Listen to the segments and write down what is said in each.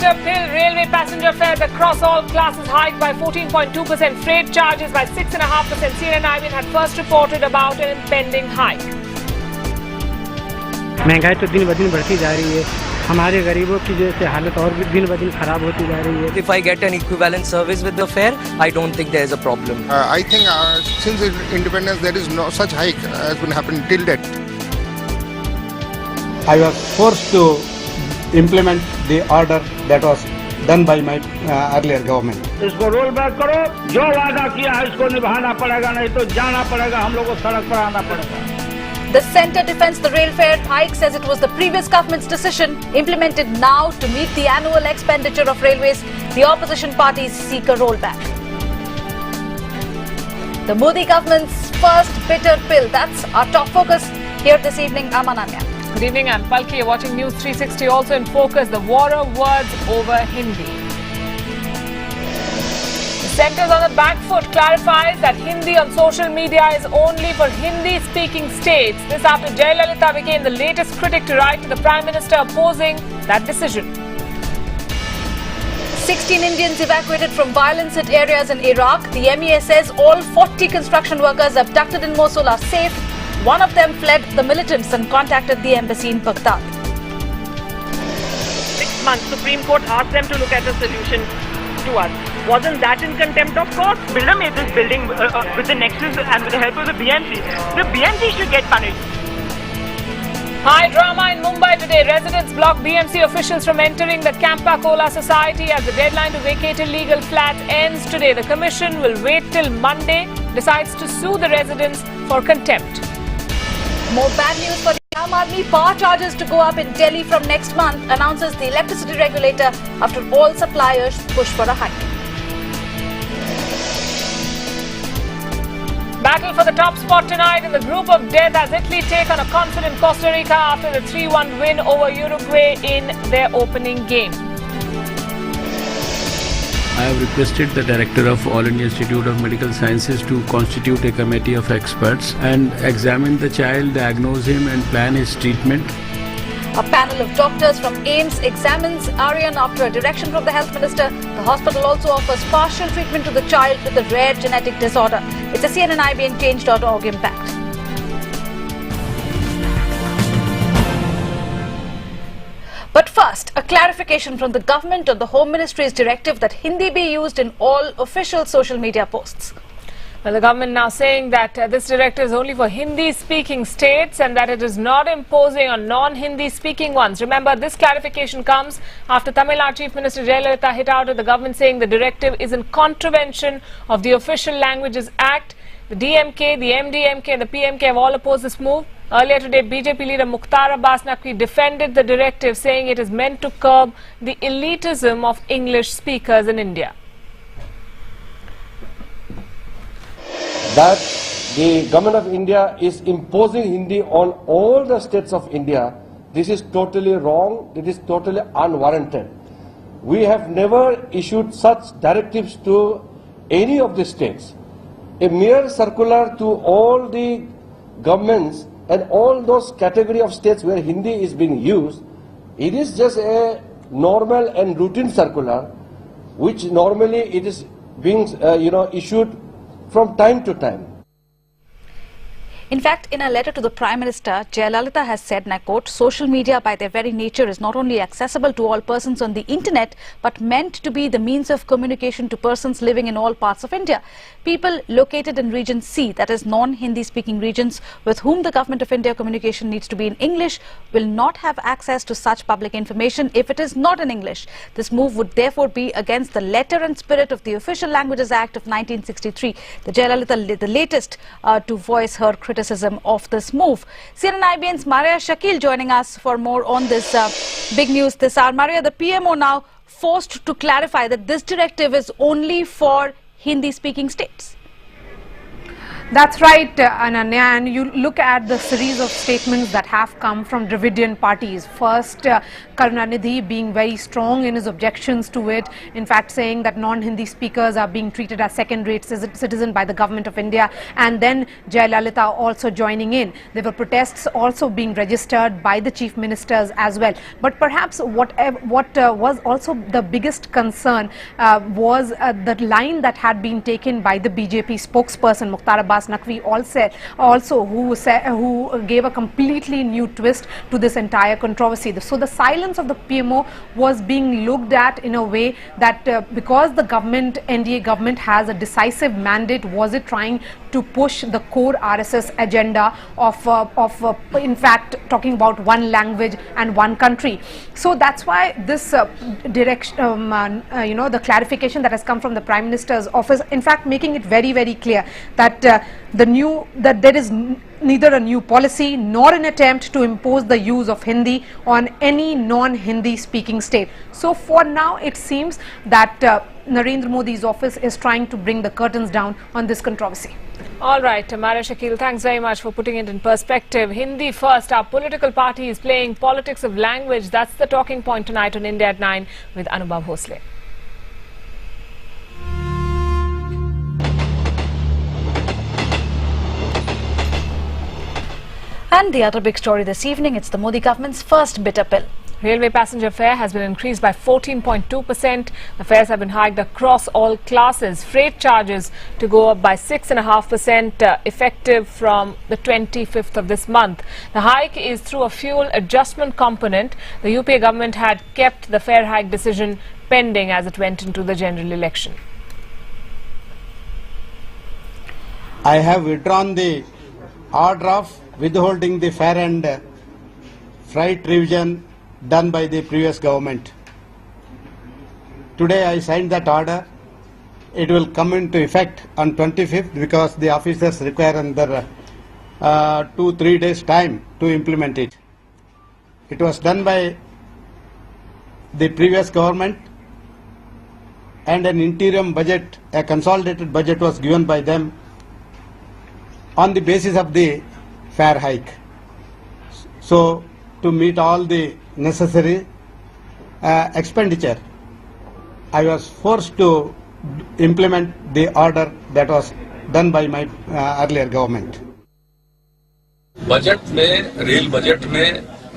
bitter pill. Railway passenger fares across all classes hiked by 14.2%. Freight charges by 6.5%. CNN had first reported about an impending hike. महंगाई तो दिन ब दिन बढ़ती जा रही है. हमारे गरीबों की जैसे हालत और भी दिन ब दिन खराब होती जा रही है. If I get an equivalent service with the fare, I don't think there is a problem. I think since independence there is no such hike has been happened till date. I was forced to implement the order that was done by my earlier government. इसको roll back करो. जो वादा किया है इसको निभाना पड़ेगा, नहीं तो जाना पड़ेगा, हम लोगों को सड़क पर आना पड़ेगा. The centre defends the rail fare hike, says it was the previous government's decision implemented now to meet the annual expenditure of railways. The opposition parties seek a rollback. The Modi government's first bitter pill. That's our top focus here this evening. I'm Ananya. Good evening, I'm Palki. You're watching News 360. Also in focus, the war of words over Hindi. The centre on the back foot clarifies that Hindi on social media is only for Hindi-speaking states. This after Jayalalitha became the latest critic to write to the Prime Minister opposing that decision. 16 Indians evacuated from violence-hit areas in Iraq. The MEA says all 40 construction workers abducted in Mosul are safe. One of them fled the militants and contacted the embassy in Baghdad. 6 months, Supreme Court asked them to look at a solution to us. Wasn't that in contempt of court? Builder made this building with the nexus and with the help of the BMC. The BMC should get punished. High drama in Mumbai today. Residents block BMC officials from entering the Campa Cola Society as the deadline to vacate illegal flats ends today. The commission will wait till Monday, decides to sue the residents for contempt. More bad news for the Aam Aadmi. Power charges to go up in Delhi from next month, announces the electricity regulator after all suppliers push for a hike. Battle for the top spot tonight in the group of death as Italy take on a confident Costa Rica after the 3-1 win over Uruguay in their opening game. I have requested the Director of All India Institute of Medical Sciences to constitute a committee of experts and examine the child, diagnose him and plan his treatment. A panel of doctors from AIIMS examines Aryan after a direction from the health minister. The hospital also offers partial treatment to the child with a rare genetic disorder. It's a CNN-IB and Change.org impact. But first, a clarification from the government on the Home Ministry's directive that Hindi be used in all official social media posts. Well, the government now saying that this directive is only for Hindi-speaking states and that it is not imposing on non-Hindi-speaking ones. Remember, this clarification comes after Tamil Nadu Chief Minister Jayalalitha hit out at the government saying the directive is in contravention of the Official Languages Act. The DMK, the MDMK and the PMK have all opposed this move. Earlier today, BJP leader Mukhtar Abbas Naqvi defended the directive, saying it is meant to curb the elitism of English speakers in India. That the government of India is imposing Hindi on all the states of India, this is totally wrong, it is totally unwarranted. We have never issued such directives to any of the states. A mere circular to all the governments and all those category of states where Hindi is being used, it is just a normal and routine circular which normally it is being issued from time to time. In fact, in a letter to the Prime Minister, Jayalalitha has said, and I quote, social media by their very nature is not only accessible to all persons on the internet, but meant to be the means of communication to persons living in all parts of India. People located in Region C, that is non-Hindi speaking regions, with whom the Government of India communication needs to be in English, will not have access to such public information if it is not in English. This move would therefore be against the letter and spirit of the Official Languages Act of 1963. The Jayalalitha, the latest to voice her criticism of this move. CNN-IBN's Maria Shakil joining us for more on this big news this hour. Maria, the PMO now forced to clarify that this directive is only for Hindi-speaking states. That's right, Ananya, and you look at the series of statements that have come from Dravidian parties. First, Karunanidhi being very strong in his objections to it, in fact saying that non-Hindi speakers are being treated as second-rate citizens by the government of India, and then Jayalalitha also joining in. There were protests also being registered by the chief ministers as well. But perhaps what was also the biggest concern was the line that had been taken by the BJP spokesperson Mukhtar Abbas Naqvi who gave a completely new twist to this entire controversy. So the silence of the PMO was being looked at in a way that because the government, NDA government, has a decisive mandate, was it trying to push the core RSS agenda of in fact talking about one language and one country. So that's why this direction, the clarification that has come from the Prime Minister's office, in fact making it very, very clear that there is neither a new policy nor an attempt to impose the use of Hindi on any non-Hindi speaking state. So for now it seems that Narendra Modi's office is trying to bring the curtains down on this controversy. All right, Mara Shakil, thanks very much for putting it in perspective. Hindi first, our political party is playing politics of language. That's the talking point tonight on India at 9 with Anubhav Bhosle. And the other big story this evening, it's the Modi government's first bitter pill. Railway passenger fare has been increased by 14.2%. The fares have been hiked across all classes. Freight charges to go up by 6.5% effective from the 25th of this month. The hike is through a fuel adjustment component. The UPA government had kept the fare hike decision pending as it went into the general election. I have withdrawn the order of withholding the fare and freight revision done by the previous government. Today I signed that order. It will come into effect on 25th because the officers require another 2-3 days time to implement it. It was done by the previous government and an interim budget, a consolidated budget was given by them on the basis of the fare hike. So to meet all the necessary expenditure, I was forced to implement the order that was done by my earlier government. Budget में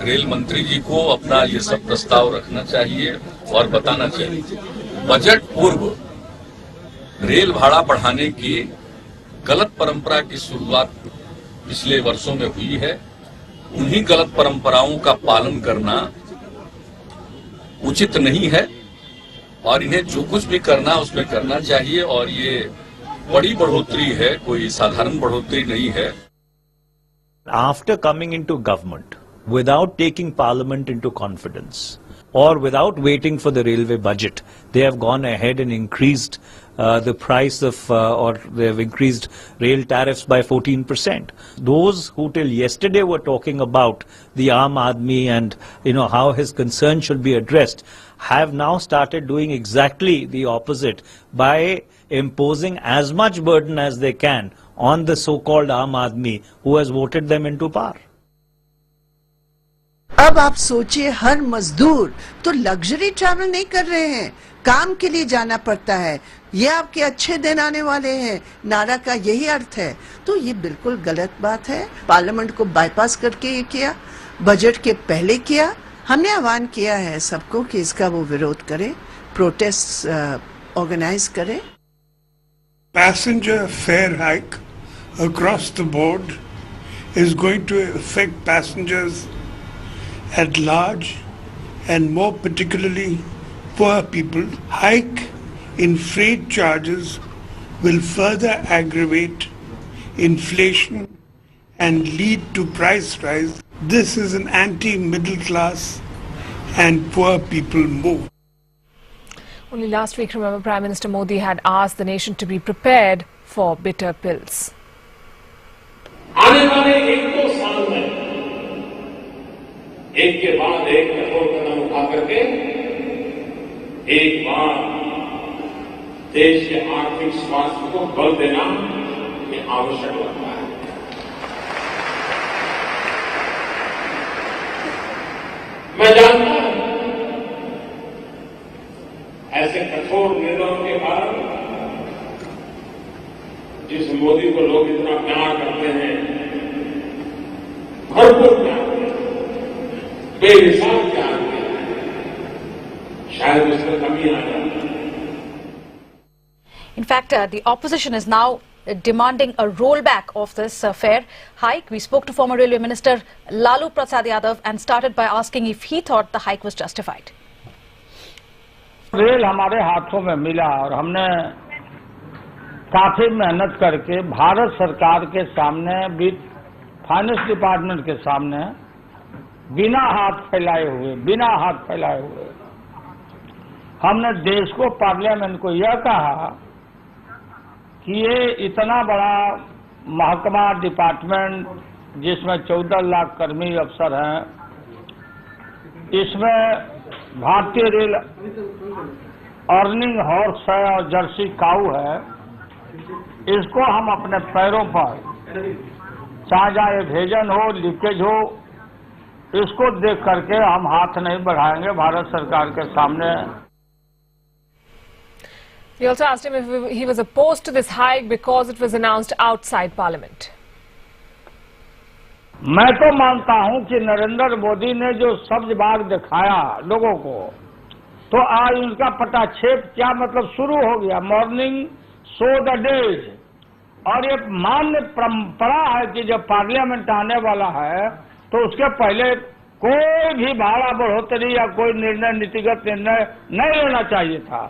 rail मंत्री जी को अपना ये सब प्रस्ताव रखना चाहिए और बताना चाहिए। बजट पूर्व रेल भाड़ा बढ़ाने की गलत परंपरा की शुरुआत पिछले वर्षों में हुई है। उन्हीं गलत परंपराओं का पालन करना उचित नहीं है और इन्हें जो कुछ भी करना उसमें करना चाहिए और ये बड़ी बढ़ोतरी है, कोई साधारण बढ़ोतरी नहीं है। After coming into government, without taking parliament into confidence or without waiting for the railway budget, they have gone ahead and increased the price of or they have increased rail tariffs by 14%. Those who till yesterday were talking about the Aam Aadmi and how his concern should be addressed have now started doing exactly the opposite by imposing as much burden as they can on the so-called Aam Aadmi who has voted them into power. अब आप सोचिए, हर मजदूर तो luxury travel नहीं कर रहे हैं, काम के लिए जाना पड़ता है। ये आपके अच्छे दिन आने वाले हैं, नारा का यही अर्थ है। तो ये बिल्कुल गलत बात है। पार्लियामेंट को बाईपास करके ये किया, बजट के पहले किया। हमने आह्वान किया है सबको कि इसका वो विरोध करें, प्रोटेस्ट ऑर्गेनाइज करें। Passenger fare hike across the board is going to affect passengers at large and more particularly poor people. Hike in freight charges will further aggravate inflation and lead to price rise. This is an anti-middle class and poor people move. Only last week, remember, Prime Minister Modi had asked the nation to be prepared for bitter pills. आने वाले 1-2 साल में एक के बाद एक कठोर कदम उठा करके एक बार देश के आर्थिक स्वास्थ्य को बल देना ये आवश्यक लगता है। मैं जानता हूं ऐसे कठोर निर्णयों के कारण जिस मोदी को लोग इतना प्यार करते हैं, भरपूर प्यार करते हैं, बेहिसाब प्यार करते हैं, शायद उसमें कमी आ जाती है। In fact, the opposition is now demanding a rollback of this fare hike. We spoke to former Railway Minister Lalu Prasad Yadav and started by asking if he thought the hike was justified. Rail हमारे हाथों में मिला और हमने काफी मेहनत करके भारत सरकार के सामने भी फाइनेंस डिपार्टमेंट के सामने बिना हाथ फैलाए हुए हमने देश को, पार्लियामेंट को यह कहा कि ये इतना बड़ा महकमा डिपार्टमेंट जिसमें 14 लाख कर्मी अफसर हैं, इसमें भारतीय रेल अर्निंग हॉर्स है और जर्सी काऊ है, इसको हम अपने पैरों पर, चाहे भेजन हो, लीकेज हो, इसको देख करके हम हाथ नहीं बढ़ाएंगे भारत सरकार के सामने। We also asked him if he was opposed to this hike because it was announced outside Parliament. मैं तो मानता हूं कि नरेंद्र मोदी ने जो सब्ज बाग दिखाया लोगों को, तो आज उनका पटाक्षेप क्या मतलब शुरू हो गया। मॉर्निंग शो द डेज, और ये मान्य परंपरा है कि जब पार्लियामेंट आने वाला है तो उसके पहले कोई भी भाड़ा बढ़ोतरी या कोई निर्णय, नीतिगत निर्णय नहीं लेना चाहिए था।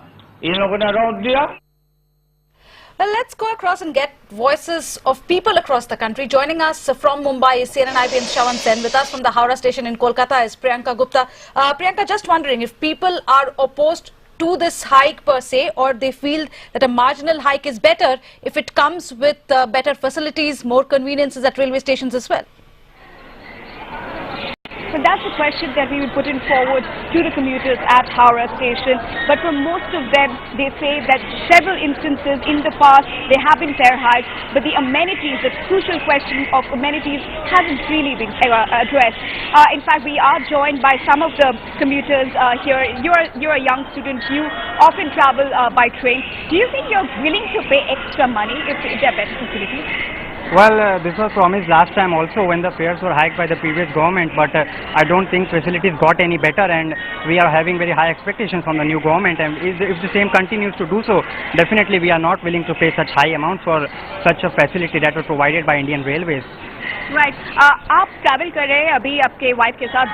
इन लोगों ने रोक दिया। Well, let's go across and get voices of people across the country. Joining us from Mumbai is CNN IPN's Shravan Sen. With us from the Howrah station in Kolkata is Priyanka Gupta. Priyanka, just wondering if people are opposed to this hike per se, or they feel that a marginal hike is better if it comes with better facilities, more conveniences at railway stations as well. So that's the question that we will put in forward to the commuters at Howrah station. But for most of them, they say that several instances in the past, there have been fare hikes, but the amenities, the crucial question of amenities hasn't really been addressed. In fact, we are joined by some of the commuters here. You're a young student. You often travel by train. Do you think you're willing to pay extra money if there are better facilities? Well, this was promised last time also when the fares were hiked by the previous government, but I don't think facilities got any better, and we are having very high expectations from the new government, and if the same continues to do so, definitely we are not willing to pay such high amounts for such a facility that was provided by Indian Railways. Right. आप travel कर रहे हैं अभी आपके wife के साथ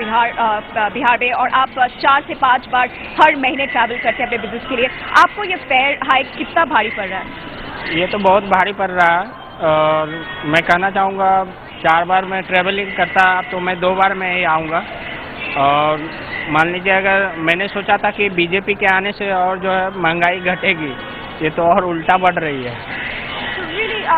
बिहार में, और आप 4 से 5 बार हर महीने ट्रैवल करते हैं अपने बिजनेस के लिए। आपको ये फेयर हाइक कितना भारी पड़ रहा है? ये तो बहुत भारी पड़ रहा है, और मैं कहना चाहूँगा 4 बार मैं ट्रैवलिंग करता तो मैं 2 बार मैं ही आऊँगा। और मान लीजिए अगर मैंने सोचा था कि बीजेपी के आने से और जो है महंगाई घटेगी, ये तो और उल्टा बढ़ रही है।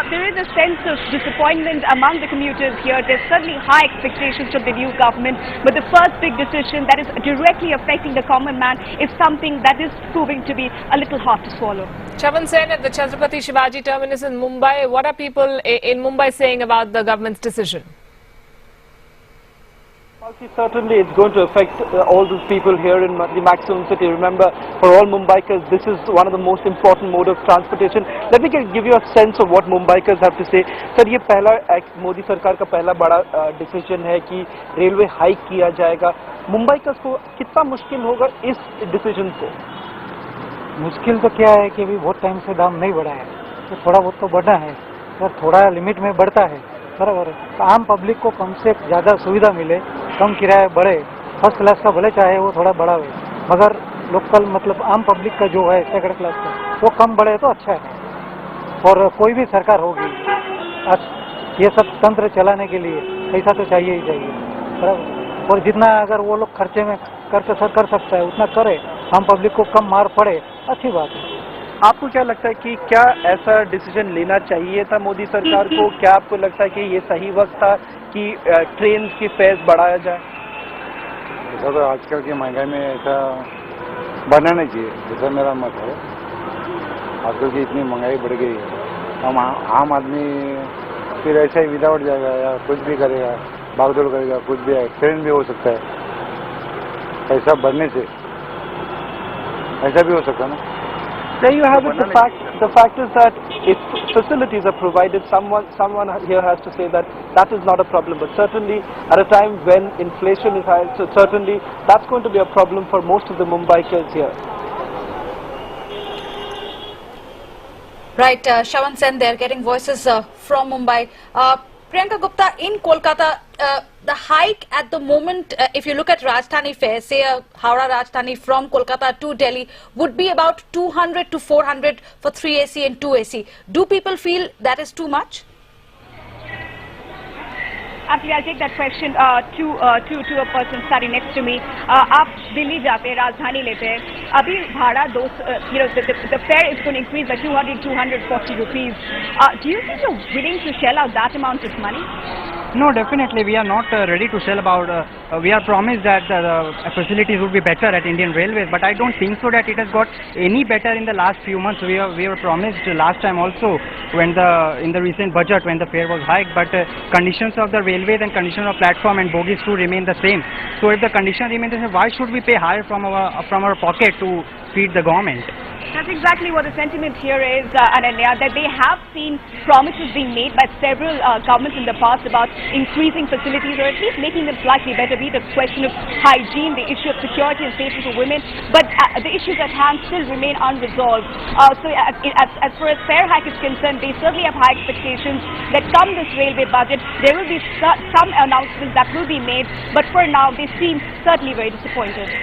There is a sense of disappointment among the commuters here. There's certainly high expectations from the new government, but the first big decision that is directly affecting the common man is something that is proving to be a little hard to swallow. Shravan Sen at the Chhatrapati Shivaji terminus in Mumbai. What are people in Mumbai saying about the government's decision? Certainly it's going to affect all those people here in the maximum city. Remember, for all Mumbaikars, this is one of the most important mode of transportation. Let me give you a sense of what Mumbaikars have to say. Sir, ये पहला मोदी सरकार का पहला बड़ा decision है कि railway hike किया जाएगा। मुंबईकर्स को कितना मुश्किल होगा इस डिसीजन से? मुश्किल तो क्या है कि अभी बहुत टाइम से दाम नहीं बढ़ा है, तो थोड़ा बहुत तो बढ़ा है, पर थोड़ा लिमिट में बढ़ता है, बराबर है। तो आम पब्लिक को कम से ज़्यादा सुविधा मिले, कम किराया बढ़े, फर्स्ट क्लास का भले चाहे वो थोड़ा बड़ा हो, मगर लोकल मतलब आम पब्लिक का जो है सेकंड क्लास का वो कम बढ़े तो अच्छा है। और कोई भी सरकार होगी, ये सब तंत्र चलाने के लिए पैसा तो चाहिए ही चाहिए, बराबर। और जितना अगर वो लोग खर्चे में कर सकता है उतना करे, आम पब्लिक को कम मार पड़े, अच्छी बात है। आपको क्या लगता है कि क्या ऐसा डिसीजन लेना चाहिए था मोदी सरकार को? क्या आपको लगता है कि ये सही वक्त था कि ट्रेन की फेयर्स बढ़ाया जाए? ऐसा तो आजकल की महंगाई में ऐसा बढ़ना नहीं चाहिए, जैसा मेरा मत है। आजकल की इतनी महंगाई बढ़ गई है, हम आम आदमी फिर ऐसा ही विदाउट जाएगा या कुछ भी करेगा, भागदौड़ करेगा, कुछ भी एक्सीडेंट भी हो सकता है। पैसा बढ़ने से ऐसा भी हो सकता है ना। There you have it. The fact is that if facilities are provided, someone here has to say that that is not a problem. But certainly, at a time when inflation is high, so certainly that's going to be a problem for most of the Mumbaikars here. Right, Shravan Sen, they are getting voices from Mumbai. Priyanka Gupta, in Kolkata, the hike at the moment, if you look at Rajdhani fare, say a Howrah Rajdhani from Kolkata to Delhi, would be about 200 to 400 for 3 AC and 2 AC. Do people feel that is too much? Actually, I'll take that question to a person standing next to me. आप दिल्ली जाते हैं, राजधानी लेते हैं, अभी भाड़ा the fare is going to increase by 240 rupees. Do you think you're willing to shell out that amount of money? No, definitely we are not ready to sell about. We are promised that the facilities would be better at Indian Railways, but I don't think so that it has got any better in the last few months. We were promised last time also when in the recent budget when the fare was hiked, but conditions of the railways and condition of platform and bogies too remain the same. So if the condition remains the same, why should we pay higher from our pocket to feed the government? That's exactly what the sentiment here is, Ananya, that they have seen promises being made by several governments in the past about increasing facilities or at least making them slightly better, be it a question of hygiene, the issue of security and safety for women, but the issues at hand still remain unresolved. So as far as fare hike is concerned, they certainly have high expectations that come this railway budget, there will be some announcements that will be made, but for now they seem certainly very disappointed.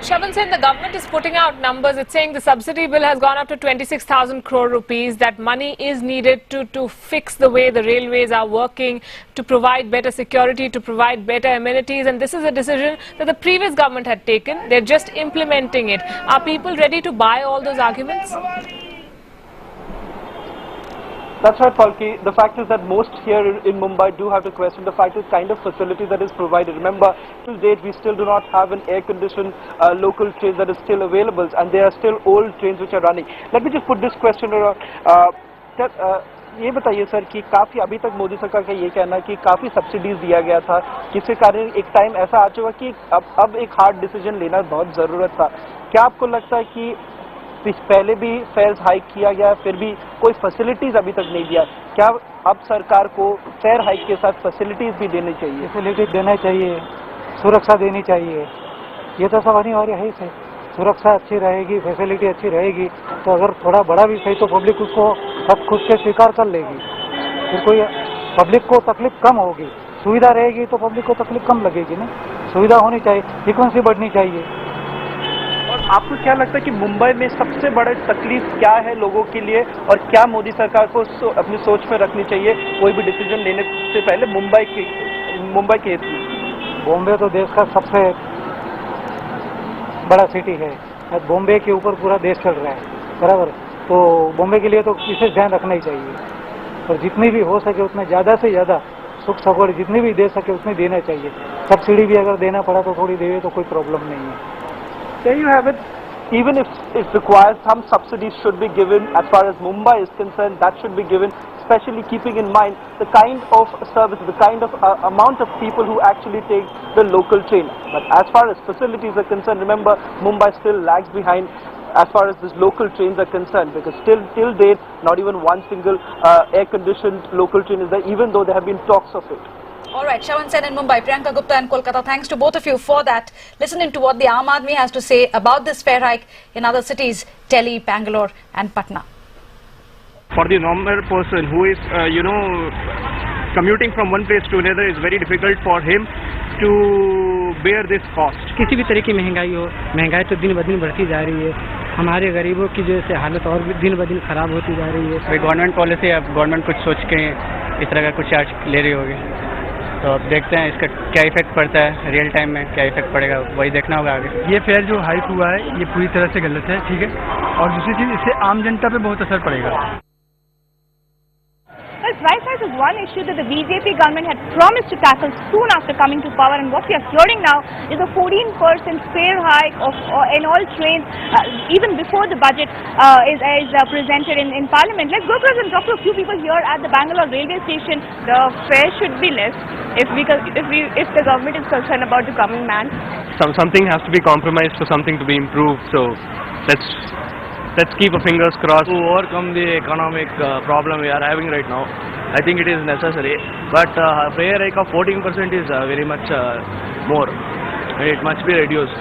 Shravan Sen, the government is putting out numbers. It's saying the subsidy bill has gone up to 26,000 crore rupees. That money is needed to fix the way the railways are working, to provide better security, to provide better amenities. And this is a decision that the previous government had taken. They're just implementing it. Are people ready to buy all those arguments? That's right, Palki. The fact is that most here in Mumbai do have to question the fact is kind of facility that is provided. Remember, till date we still do not have an air-conditioned local train that is still available, and there are still old trains which are running. Let me just put this question around. ये बताइए sir कि काफ़ी अभी तक मोदी सरकार का ये कहना है कि काफ़ी सब्सिडीज दिया गया था, जिसके कारण एक टाइम ऐसा आ चुका कि अब एक हार्ड डिसीजन लेना बहुत ज़रूरत था. क्या आपको लगता है कि पहले भी फेयर्स हाइक किया गया, फिर भी कोई फैसिलिटीज अभी तक नहीं दिया, क्या अब सरकार को फेयर हाइक के साथ फैसिलिटीज भी देनी चाहिए? फैसिलिटीज देना चाहिए, सुरक्षा देनी चाहिए, ये तो सब अनिवार्य है ही. सुरक्षा अच्छी रहेगी, फैसिलिटी अच्छी रहेगी तो अगर थोड़ा बड़ा भी सही तो पब्लिक उसको खुद से स्वीकार कर लेगी. फिर कोई पब्लिक को तकलीफ कम होगी, सुविधा रहेगी तो पब्लिक को तकलीफ कम लगेगी ना. सुविधा होनी चाहिए, फ्रीक्वेंसी बढ़नी चाहिए. और आपको क्या लगता है कि मुंबई में सबसे बड़ा तकलीफ क्या है लोगों के लिए, और क्या मोदी सरकार को अपनी सोच में रखनी चाहिए कोई भी डिसीजन लेने से पहले मुंबई के हित में? बॉम्बे तो देश का सबसे बड़ा सिटी है, बॉम्बे के ऊपर पूरा देश चल रहा है, बराबर. तो बॉम्बे के लिए तो विशेष ध्यान रखना ही चाहिए, और जितनी भी हो सके उतना ज़्यादा से ज़्यादा सुख सगवड़ जितनी भी दे सके उतनी देना चाहिए. सब्सिडी भी अगर देना पड़ा तो थोड़ी देवे तो कोई प्रॉब्लम नहीं है. There you have it. Even if it requires some subsidies should be given as far as Mumbai is concerned, that should be given, especially keeping in mind the kind of service, the kind of amount of people who actually take the local train. But as far as facilities are concerned, remember Mumbai still lags behind as far as these local trains are concerned, because till date not even one single air-conditioned local train is there, even though there have been talks of it. All right, Shravan Sen in Mumbai, Priyanka Gupta in Kolkata, thanks to both of you for that. Listening to what the Aam Aadmi has to say about this fare hike in other cities, Delhi, Bangalore and Patna. For the normal person who is, commuting from one place to another, is very difficult for him to bear this cost. किसी भी तरह की महंगाई हो, महंगाई तो दिन ब दिन बढ़ती जा रही है. हमारे गरीबों की जो है हालत और भी दिन ब दिन खराब होती जा रही है. गवर्नमेंट पॉलिसी, अब गवर्नमेंट कुछ सोच के इस तरह का कुछ चार्ज ले रही होगी, तो अब देखते हैं इसका क्या इफेक्ट पड़ता है, रियल टाइम में क्या इफेक्ट पड़ेगा, वही देखना होगा आगे. ये फेयर जो हाइक हुआ है ये पूरी तरह से गलत है, ठीक है. और दूसरी चीज, इससे आम जनता पे बहुत असर पड़ेगा. price rise is one issue that the BJP government had promised to tackle soon after coming to power, and what we are hearing now is a 14% fare hike in all trains even before the budget is presented in Parliament. Let's go across and talk to a few people here at the Bangalore railway station. The fare should be less if the government is concerned about the common man. Something has to be compromised for something to be improved. So let's keep our fingers crossed. To overcome the economic problem we are having right now, I think it is necessary. But fare hike of 14% is very much more. It must be reduced.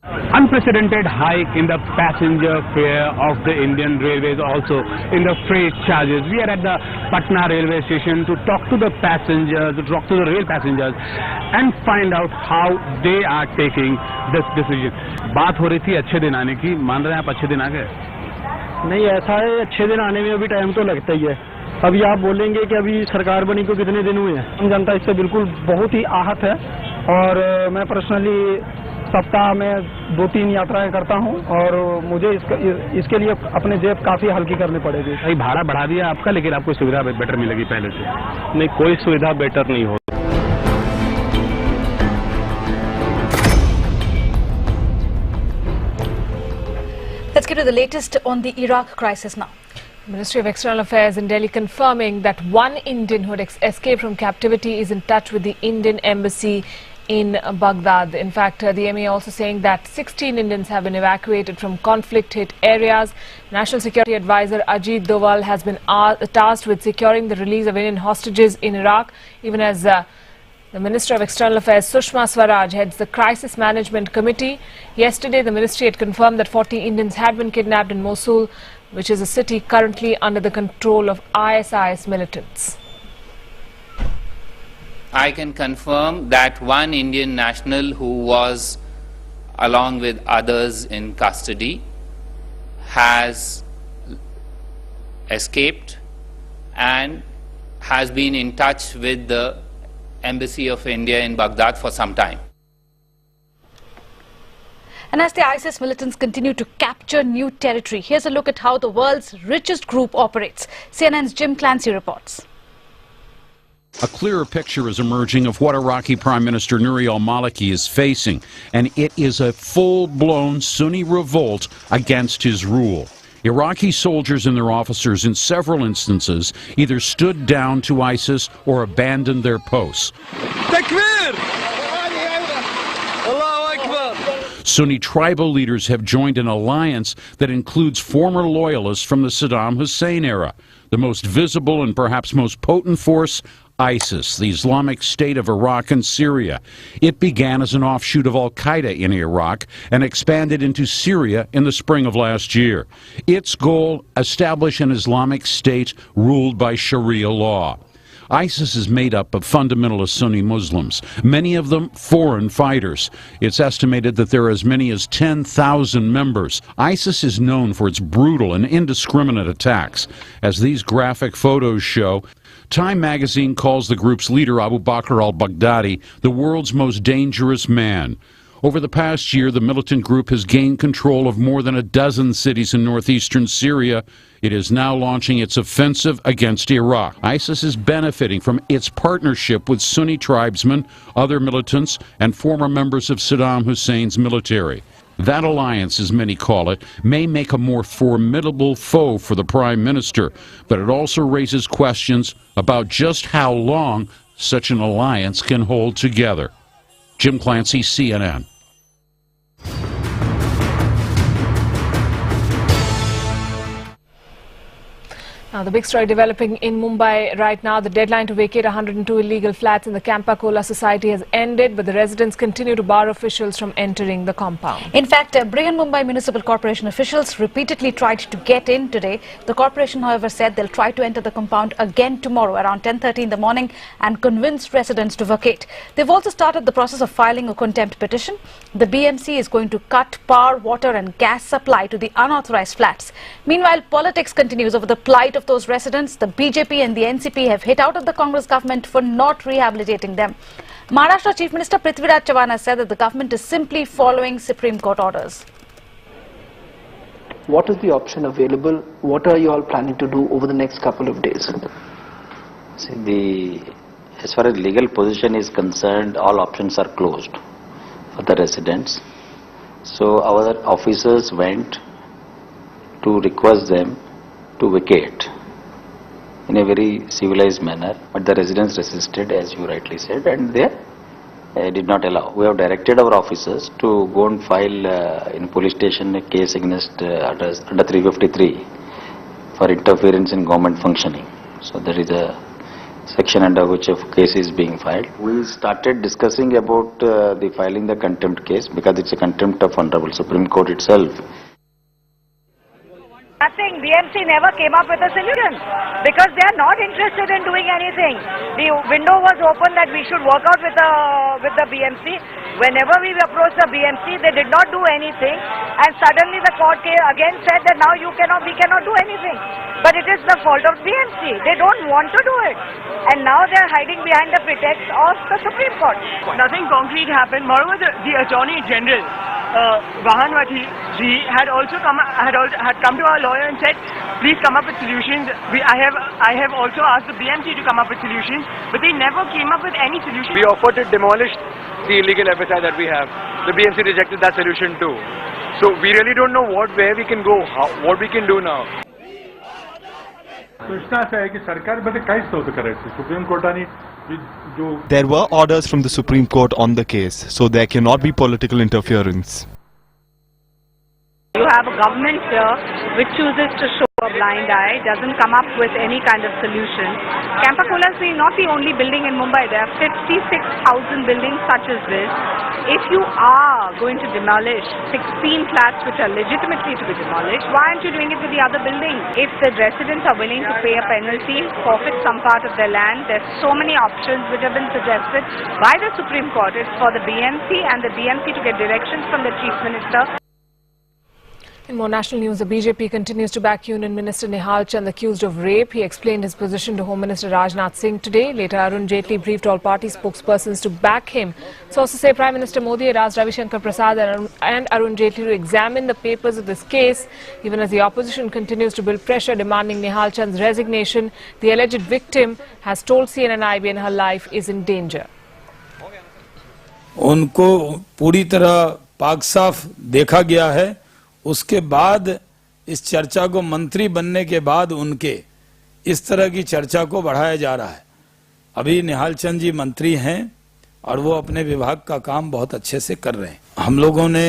Unprecedented hike in the passenger fare of the Indian Railways, also in the freight charges. We are at the Patna railway station to talk to the passengers, to talk to the rail passengers and find out how they are taking this decision. बात हो रही थी अच्छे दिन आने की, मान रहे हैं आप अच्छे दिन आ गए? नहीं, ऐसा है, अच्छे दिन आने में अभी टाइम तो लगता ही है. अभी आप बोलेंगे कि अभी सरकार बनी को कितने दिन हुए हैं. जनता इससे बिल्कुल बहुत ही आहत है और मैं पर्सनली सप्ताह में 2-3 यात्राएं करता हूं और मुझे इसके लिए अपने जेब काफी हल्की करनी पड़ेगी. भाई भाड़ा बढ़ा दिया आपका, लेकिन आपको सुविधा बेटर मिलेगी पहले से? नहीं, कोई सुविधा बेटर नहीं हो. Let's get to the latest on the Iraq crisis now. Ministry of External Affairs in Delhi confirming that one Indian who had escaped from captivity is in touch with the Indian embassy in Baghdad. In fact, the MA also saying that 16 Indians have been evacuated from conflict-hit areas. National Security Advisor Ajit Doval has been tasked with securing the release of Indian hostages in Iraq, even as the Minister of External Affairs Sushma Swaraj heads the Crisis Management Committee. Yesterday, the ministry had confirmed that 40 Indians had been kidnapped in Mosul, which is a city currently under the control of ISIS militants. I can confirm that one Indian national who was, along with others in custody, has escaped and has been in touch with the Embassy of India in Baghdad for some time. And as the ISIS militants continue to capture new territory, here's a look at how the world's richest group operates. CNN's Jim Clancy reports. A clearer picture is emerging of what Iraqi Prime Minister Nouri al-Maliki is facing, and it is a full-blown Sunni revolt against his rule. Iraqi soldiers and their officers in several instances either stood down to ISIS or abandoned their posts. Sunni tribal leaders have joined an alliance that includes former loyalists from the Saddam Hussein era. The most visible and perhaps most potent force, ISIS, the Islamic State of Iraq and Syria. It began as an offshoot of al-Qaeda in Iraq and expanded into Syria in the spring of last year. Its goal, establish an Islamic State ruled by Sharia law. ISIS is made up of fundamentalist Sunni Muslims, many of them foreign fighters. It's estimated that there are as many as 10,000 members. ISIS is known for its brutal and indiscriminate attacks. As these graphic photos show, Time magazine calls the group's leader, Abu Bakr al-Baghdadi, the world's most dangerous man. Over the past year, the militant group has gained control of more than a dozen cities in northeastern Syria. It is now launching its offensive against Iraq. ISIS is benefiting from its partnership with Sunni tribesmen, other militants, and former members of Saddam Hussein's military. That alliance, as many call it, may make a more formidable foe for the Prime Minister, but it also raises questions about just how long such an alliance can hold together. Jim Clancy, CNN. Now, the big story developing in Mumbai right now, the deadline to vacate 102 illegal flats in the Campa-Cola Society has ended, but the residents continue to bar officials from entering the compound. In fact, Brihan-Mumbai Municipal Corporation officials repeatedly tried to get in today. The corporation, however, said they'll try to enter the compound again tomorrow around 10:30 in the morning and convince residents to vacate. They've also started the process of filing a contempt petition. The BMC is going to cut power, water and gas supply to the unauthorized flats. Meanwhile, politics continues over the plight of those residents. The BJP and the NCP have hit out at the Congress government for not rehabilitating them. Maharashtra Chief Minister Prithviraj Chavan has said that the government is simply following Supreme Court orders. What is the option available? What are you all planning to do over the next couple of days? See, as far as legal position is concerned, all options are closed for the residents. So our officers went to request them to vacate in a very civilized manner, but the residents resisted, as you rightly said, and they did not allow. We have directed our officers to go and file in police station a case against under 353 for interference in government functioning. So there is a section under which a case is being filed. We started discussing about the filing the contempt case because it's a contempt of Honorable Supreme Court itself. Nothing. BMC never came up with a solution because they are not interested in doing anything. The window was open that we should work out with the BMC. Whenever we approached the BMC, they did not do anything, and suddenly the court again said that now we cannot do anything. But it is the fault of BMC. They don't want to do it, and now they are hiding behind the pretext of the Supreme Court. Nothing concrete happened. Moreover, the Attorney General, Vahanwati ji, had come to our lawyer and said, please come up with solutions. I have also asked the BMC to come up with solutions, but they never came up with any solution. We offered to demolish the illegal FSI that we have. The BMC rejected that solution too. So we really don't know where we can go, what we can do now. There were orders from the Supreme Court on the case, so there cannot be political interference. You have a government here which chooses to show a blind eye, doesn't come up with any kind of solution. Campacola is not the only building in Mumbai. There are 56,000 buildings such as this. If you are going to demolish 16 flats which are legitimately to be demolished, why aren't you doing it with the other buildings? If the residents are willing to pay a penalty, forfeit some part of their land, there's so many options which have been suggested by the Supreme Court. It's for the BMC and the BMC to get directions from the Chief Minister. In more national news, the BJP continues to back Union Minister Nihal Chand accused of rape. He explained his position to Home Minister Rajnath Singh today. Later, Arun Jaitley briefed all party spokespersons to back him. Sources say Prime Minister Modi had asked Ravi Shankar Prasad and Arun Jaitley to examine the papers of this case. Even as the opposition continues to build pressure demanding Nihal Chand's resignation, the alleged victim has told CNN-IBN her life is in danger. उनको पूरी तरह पाक साफ देखा गया है। उसके बाद इस चर्चा को मंत्री बनने के बाद उनके इस तरह की चर्चा को बढ़ाया जा रहा है। अभी निहाल चंद जी मंत्री हैं और वो अपने विभाग का काम बहुत अच्छे से कर रहे हैं। हम लोगों ने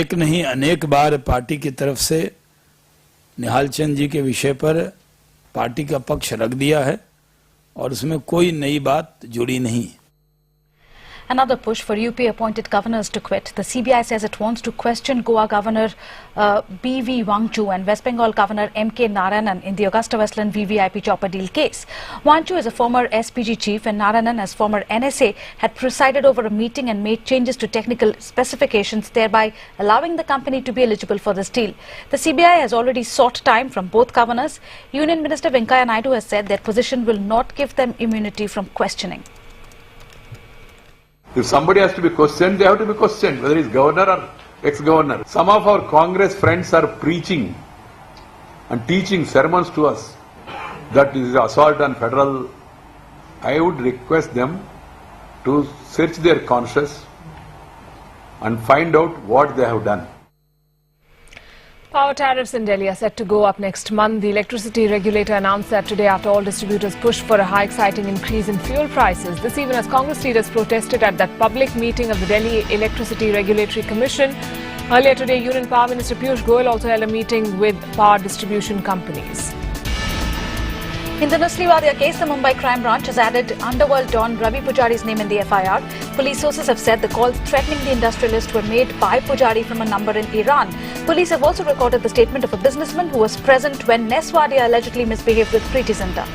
एक नहीं अनेक बार पार्टी की तरफ से निहाल चंद जी के विषय पर पार्टी का पक्ष रख दिया है और उसमें कोई नई बात जुड़ी नहीं। Another push for UP appointed governors to quit. The CBI says it wants to question Goa Governor B.V. Wangchu and West Bengal Governor M.K. Narayanan in the Augusta Westland VVIP chopper deal case. Wangchu is a former SPG chief and Narayanan, as former NSA, had presided over a meeting and made changes to technical specifications, thereby allowing the company to be eligible for this deal. The CBI has already sought time from both governors. Union Minister Venkaiah Naidu has said their position will not give them immunity from questioning. If somebody has to be questioned, they have to be questioned, whether he's governor or ex-governor. Some of our Congress friends are preaching and teaching sermons to us that is assault on federal. I would request them to search their conscience and find out what they have done. Power tariffs in Delhi are set to go up next month. The electricity regulator announced that today after all distributors pushed for a hike citing increase in fuel prices. This even as Congress leaders protested at that public meeting of the Delhi Electricity Regulatory Commission. Earlier today, Union Power Minister Piyush Goyal also held a meeting with power distribution companies. In the Nusli Wadia case, the Mumbai Crime Branch has added underworld don Ravi Pujari's name in the FIR. Police sources have said the calls threatening the industrialist were made by Pujari from a number in Iran. Police have also recorded the statement of a businessman who was present when Ness Wadia allegedly misbehaved with Preeti Zinta.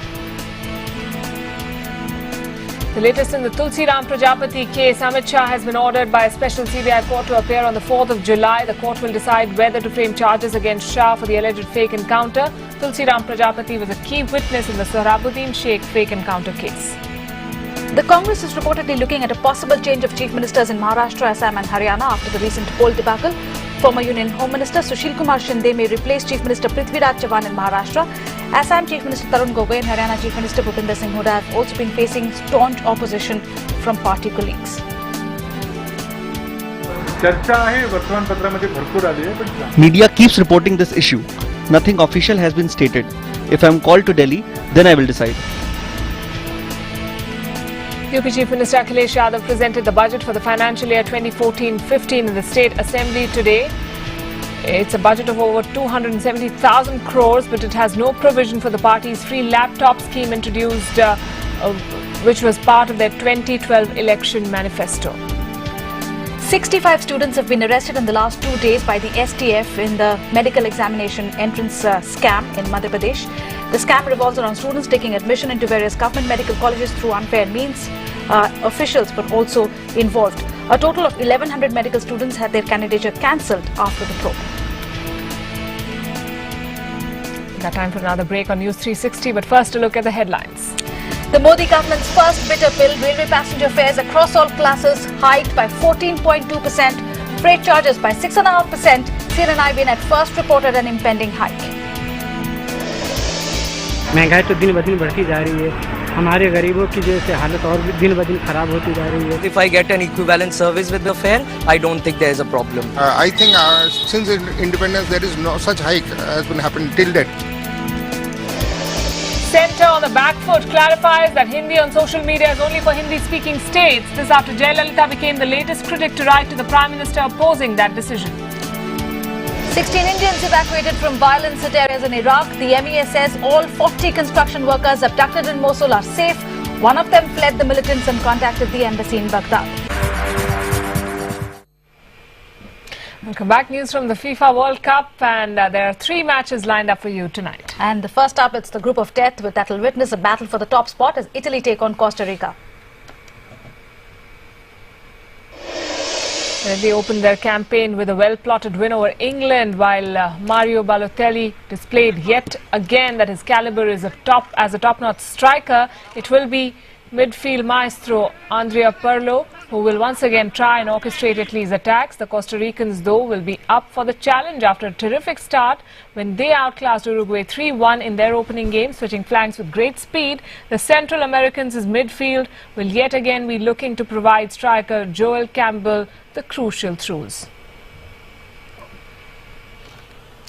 The latest in the Tulsi Ram Prajapati case, Amit Shah has been ordered by a special CBI court to appear on the 4th of July. The court will decide whether to frame charges against Shah for the alleged fake encounter. Tulsi Ram Prajapati was a key witness in the Sohrabuddin Sheikh fake encounter case. The Congress is reportedly looking at a possible change of chief ministers in Maharashtra, Assam and Haryana after the recent poll debacle. Former Union Home Minister Sushil Kumar Shinde may replace Chief Minister Prithviraj Chavan in Maharashtra. Assam Chief Minister Tarun Gogoi and Haryana Chief Minister Bhupinder Singh Hooda have also been facing staunch opposition from party colleagues. Media keeps reporting this issue. Nothing official has been stated. If I am called to Delhi, then I will decide. UP Chief Minister Akhilesh Yadav presented the budget for the financial year 2014-15 in the State Assembly today. It's a budget of over 270,000 crores, but it has no provision for the party's free laptop scheme introduced, which was part of their 2012 election manifesto. 65 students have been arrested in the last 2 days by the STF in the medical examination entrance scam in Madhya Pradesh. The scam revolves around students taking admission into various government medical colleges through unfair means. Officials were also involved. A total of 1,100 medical students had their candidature cancelled after the probe. Got time for another break on News 360, but first a look at the headlines. The Modi government's first bitter pill, railway passenger fares across all classes hiked by 14.2%, freight charges by 6.5%. CNNIB at first reported an impending hike. महंगाई तो दिन ब दिन बढ़ती जा रही है. हमारे गरीबों की जैसे हालत और दिन ब दिन खराब होती जा रही है. If I get an equivalent service with the fare, I don't think there is a problem. I think since independence there is no such hike has been happened till date. Centre on the back foot clarifies that Hindi on social media is only for Hindi-speaking states. This after Jayalalitha became the latest critic to write to the Prime Minister opposing that decision. 16 Indians evacuated from violence-hit areas in Iraq. The MEA says all 40 construction workers abducted in Mosul are safe. One of them fled the militants and contacted the embassy in Baghdad. Welcome back. News from the FIFA World Cup, and there are 3 matches lined up for you tonight. And the first up, it's the group of death that will witness a battle for the top spot as Italy take on Costa Rica. They opened their campaign with a well-plotted win over England, while Mario Balotelli displayed yet again that his caliber is as a top-notch striker. It will be midfield maestro Andrea Pirlo who will once again try and orchestrate Italy's attacks. The Costa Ricans, though, will be up for the challenge after a terrific start when they outclassed Uruguay 3-1 in their opening game, switching flanks with great speed. The Central Americans' midfield will yet again be looking to provide striker Joel Campbell the crucial throws.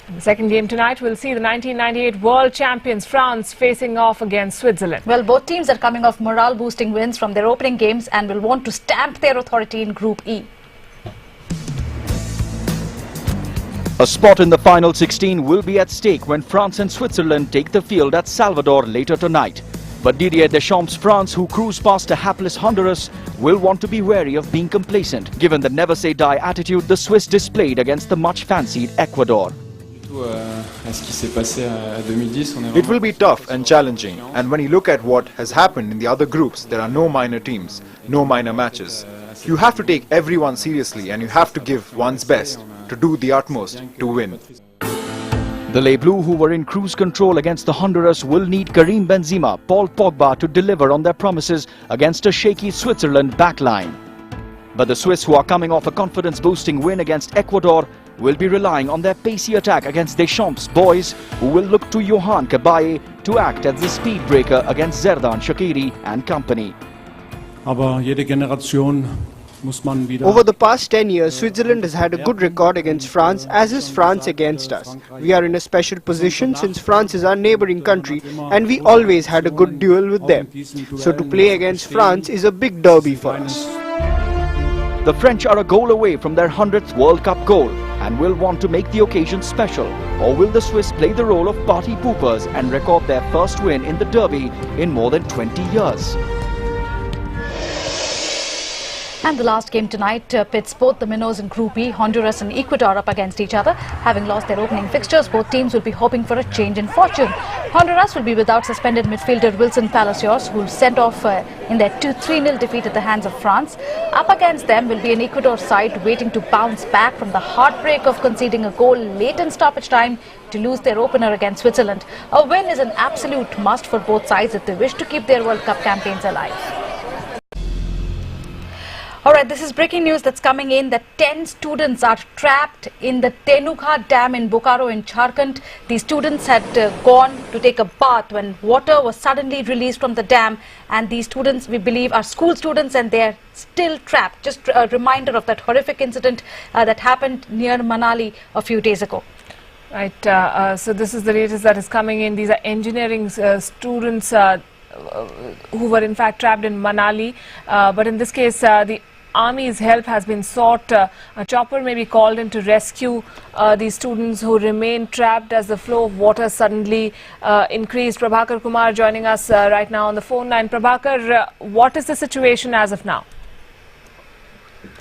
In the second game tonight, we'll see the 1998 world champions France facing off against Switzerland. Well, both teams are coming off morale-boosting wins from their opening games and will want to stamp their authority in Group E. A spot in the final 16 will be at stake when France and Switzerland take the field at Salvador later tonight. But Didier Deschamps' France, who cruise past a hapless Honduras, will want to be wary of being complacent, given the never-say-die attitude the Swiss displayed against the much-fancied Ecuador. It will be tough and challenging, and when you look at what has happened in the other groups, there are no minor teams, no minor matches. You have to take everyone seriously and you have to give one's best to do the utmost to win. The Les Bleus, who were in cruise control against the Honduras, will need Karim Benzema, Paul Pogba to deliver on their promises against a shaky Switzerland backline. But the Swiss, who are coming off a confidence-boosting win against Ecuador, will be relying on their pacey attack against Deschamps' boys, who will look to Johan Cabaye to act as the speed breaker against Zerdan Shaqiri and company. Over the past 10 years, Switzerland has had a good record against France, as is France against us. We are in a special position since France is our neighbouring country and we always had a good duel with them. So to play against France is a big derby for us. The French are a goal away from their 100th World Cup goal and will want to make the occasion special. Or will the Swiss play the role of party poopers and record their first win in the derby in more than 20 years? And the last game tonight pits both the minnows in Group E, Honduras and Ecuador, up against each other. Having lost their opening fixtures, both teams will be hoping for a change in fortune. Honduras will be without suspended midfielder Wilson Palacios, who sent off in their 3-0 defeat at the hands of France. Up against them will be an Ecuador side waiting to bounce back from the heartbreak of conceding a goal late in stoppage time to lose their opener against Switzerland. A win is an absolute must for both sides if they wish to keep their World Cup campaigns alive. All right, this is breaking news that's coming in that 10 students are trapped in the Tenugha Dam in Bokaro in Jharkhand. These students had gone to take a bath when water was suddenly released from the dam, and these students, we believe, are school students and they're still trapped. Just a reminder of that horrific incident that happened near Manali a few days ago. Right, so this is the latest that is coming in. These are engineering students who were in fact trapped in Manali, but in this case the Army's help has been sought. A chopper may be called in to rescue these students who remain trapped as the flow of water suddenly increased. Prabhakar Kumar joining us right now on the phone line. Prabhakar, what is the situation as of now?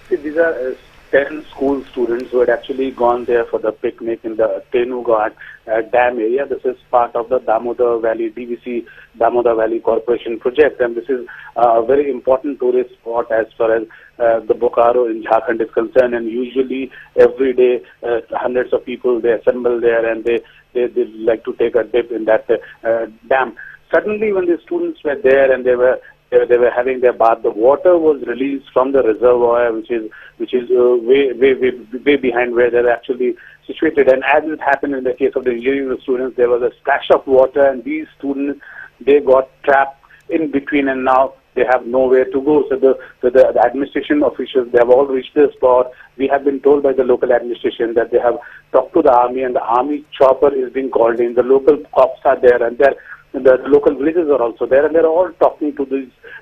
See, these are 10 school students who had actually gone there for the picnic in the Tenugha Dam area. This is part of the Damodar Valley, DVC Damodar Valley Corporation project, and this is a very important tourist spot as far as the Bokaro in Jharkhand is concerned, and usually every day hundreds of people, they assemble there and they like to take a dip in that dam. Suddenly when the students were there and they were having their bath, the water was released from the reservoir, which is way behind where they're actually situated. And as it happened in the case of the engineering students, there was a splash of water, and these students, they got trapped in between, and now they have nowhere to go. So the administration officials, they have all reached the spot. We have been told by the local administration that they have talked to the army, and the army chopper is being called in. The local cops are there, and the local villages are also there, and they're all talking to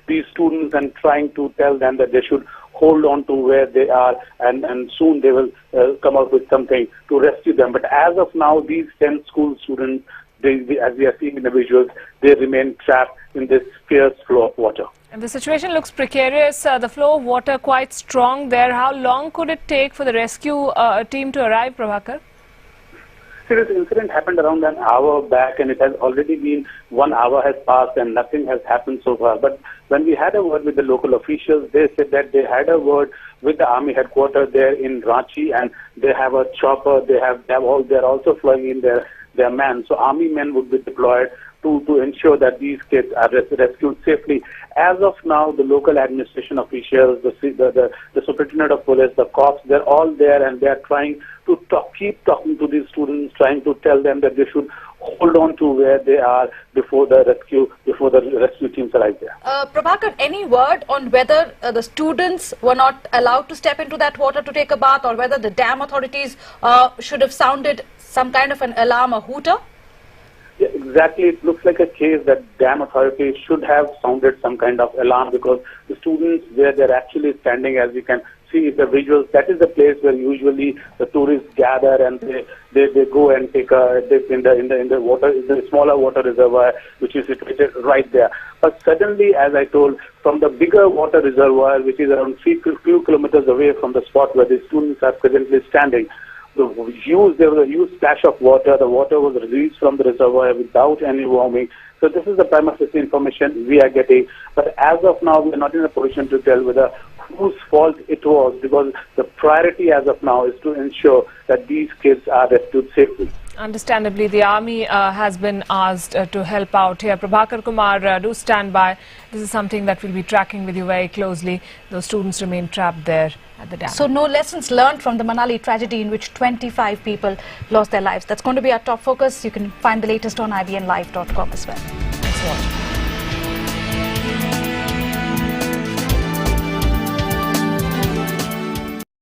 these students and trying to tell them that they should hold on to where they are, and soon they will come up with something to rescue them. But as of now, these 10 school students, as we are seeing in the visuals, they remain trapped in this fierce flow of water. And the situation looks precarious. The flow of water quite strong there. How long could it take for the rescue team to arrive, Prabhakar? See, this incident happened around an hour back, and it has already been 1 hour has passed and nothing has happened so far. But when we had a word with the local officials, they said that they had a word with the army headquarters there in Ranchi, and they have a chopper. They're also flying in their men. So army men would be deployed to ensure that these kids are rescued safely. As of now, the local administration officials, the superintendent of police, the cops, they're all there, and they're trying to keep talking to these students, trying to tell them that they should hold on to where they are before the rescue teams arrive there. Prabhakar, any word on whether the students were not allowed to step into that water to take a bath, or whether the dam authorities should have sounded some kind of an alarm, a hooter? Yeah, exactly. It looks like a case that dam authorities should have sounded some kind of alarm, because the students where they're actually standing, as you can see the visuals, that is the place where usually the tourists gather, and they go and take a dip in the water, in the smaller water reservoir, which is situated right there. But suddenly, as I told, from the bigger water reservoir, which is around few kilometers away from the spot where the students are presently standing, there was a huge splash of water. The water was released from the reservoir without any warming. So this is the prima facie information we are getting. But as of now, we are not in a position to tell whether whose fault it was, because the priority as of now is to ensure that these kids are rescued safely. Understandably, the army has been asked to help out here. Prabhakar Kumar, do stand by. This is something that we'll be tracking with you very closely. Those students remain trapped there at the dam. So no lessons learned from the Manali tragedy in which 25 people lost their lives. That's going to be our top focus. You can find the latest on IBNlive.com as well. Thanks for watching.